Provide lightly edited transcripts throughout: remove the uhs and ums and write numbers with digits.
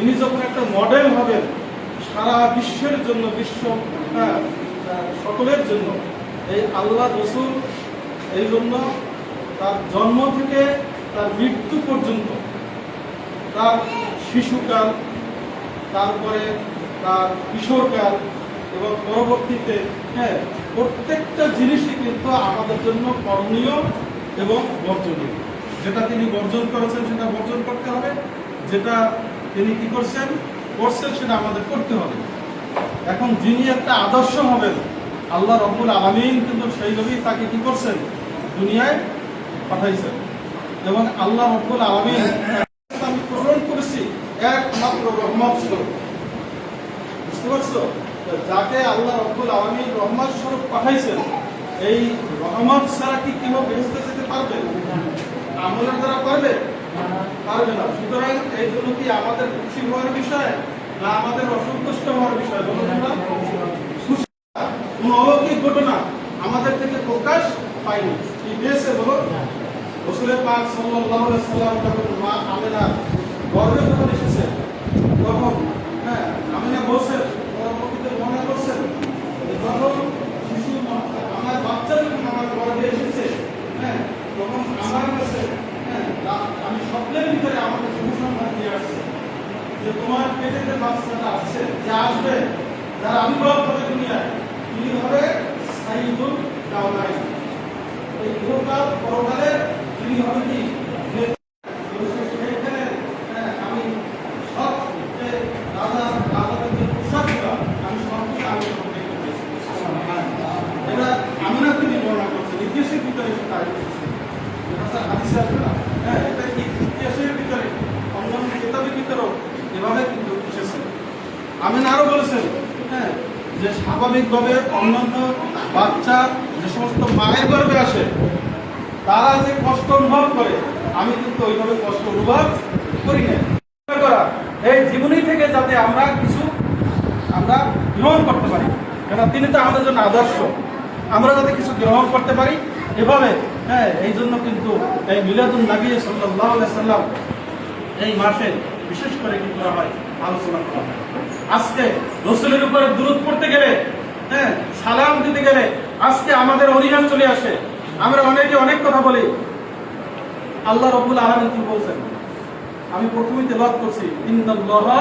ইনি যখন একটা মডেল হবেন সারা বিশ্বের জন্য, বিশ্ব সকলের জন্য, এই আল্লাহ রসুল এই জন্য তার জন্ম থেকে তার মৃত্যু পর্যন্ত, তার শিশুকাল, তারপরে তার কিশোরকাল এবং পরবর্তীতে প্রত্যেকটা জিনিসই কিন্তু আমাদের জন্য করণীয় এবং বর্জনীয়। যেটা তিনি বর্জন করেছেন সেটা বর্জন করতে হবে, যেটা তিনি কি করছেন সেটা আমাদের করতে হবে। এখন যিনি একটা আদর্শ হবেন, আল্লাহ রব্বুল আলামিন কিন্তু সেইভাবেই তাকে কি করছেন, দুনিয়ায় পাঠাইছেন। এবং আল্লাহ রব্বুল আলামিন আমি প্রেরণ করেছি একমাত্র রহমত স্বরূপ। বুঝতে পারছো? যাকে আল্লাহ রব্বুল আলামিন রহমত স্বরূপ পাঠাইছেন, এই রহমত ছাড়া কি কেউ বেহেশতে যেতে পারবে? আমলের দ্বারা পারবে? পারবে না। সুতরাং এই জন্য কি আমাদের খুশি হওয়ার বিষয় না আমাদের অসন্তুষ্ট হওয়ার বিষয়? কোন অলৌকিক ঘটনা আমাদের থেকে প্রকাশ পায়নি, কি পেয়েছে বলো? রাসূল পাক সাল্লাল্লাহু আলাইহি সাল্লাম যখন মা আমেনা গর্ভে যখন এসেছে, তখন আমেনা বলছেন, পরবর্তীতে মনে করছেন যখন শিশু আমার বাচ্চা যখন আমার গর্ভে এসেছে, তখন আমার কাছে আমি স্বপ্নের ভিতরে আমাকে সুসংবাদ দিয়ে আসছে যে তোমার পেটে যে বাচ্চাটা আসছে, যে আসবে, যারা আবির্ভাব হবে দুনিয়ায়, তিনি হবে সাইয়্যিদুল কাওনাইন। এই ইহকাল পরকালে তিনি হবে কি আমি সব যে দাদাদের যে পোশাক আমি সবকে আমি এটা আমি না তিনি বর্ণনা করছেন ইতিহাসের ভিতরে সেটা হাদিসে আসবে না। এটা ইতিহাসের ভিতরে অন্যান্য কিতাবের ভিতরেও এভাবে কিন্তু এসেছে। আমি আরো বলেছেন যে স্বাভাবিকভাবে অন্যান্য বাচ্চা যে সমস্ত মায়ের গর্ভে আসে তারা যে কষ্ট অনুভব করে, আমি কিন্তু ওইভাবে কষ্ট অনুভব করি না। এই জীবনী থেকে যাতে আমরা কিছু গ্রহণ করতে পারি, কেন তিনি তো আমাদের জন্য আদর্শ, আমরা যাতে কিছু গ্রহণ করতে পারি এভাবে। এই জন্য কিন্তু এই মিলাদুন নবী সাল্লাল্লাহু আলাইহি সাল্লাম এই মাসে বিশেষ করে কি করা হয়, আলোচনা করা হয়। আজকে রাসূলের উপরে দুরূদ পড়তে গেলে, সালাম দিতে গেলে আজকে আমাদের অনীহা চলে আসে। আমরা অনেকে অনেক কথা বলি। আল্লাহ রাব্বুল আলামিন কি বলছেন? আমি প্রথমেই তেলাওয়াত করছি, ইন্নাল্লাহা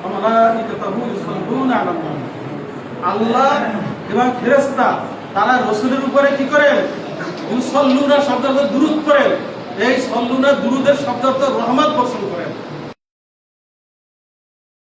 ওয়া মালাইকাতাহু ইউসাল্লুনা আলান নবী। আল্লাহ এবং ফেরেশতা তারা রাসূলের উপরে কি করেন? ইউসাল্লুনা শব্দের অর্থ দুরূদ করেন। এই সাল্লুনা দুরূদের শব্দের অর্থ রহমত বর্ষণ করেন।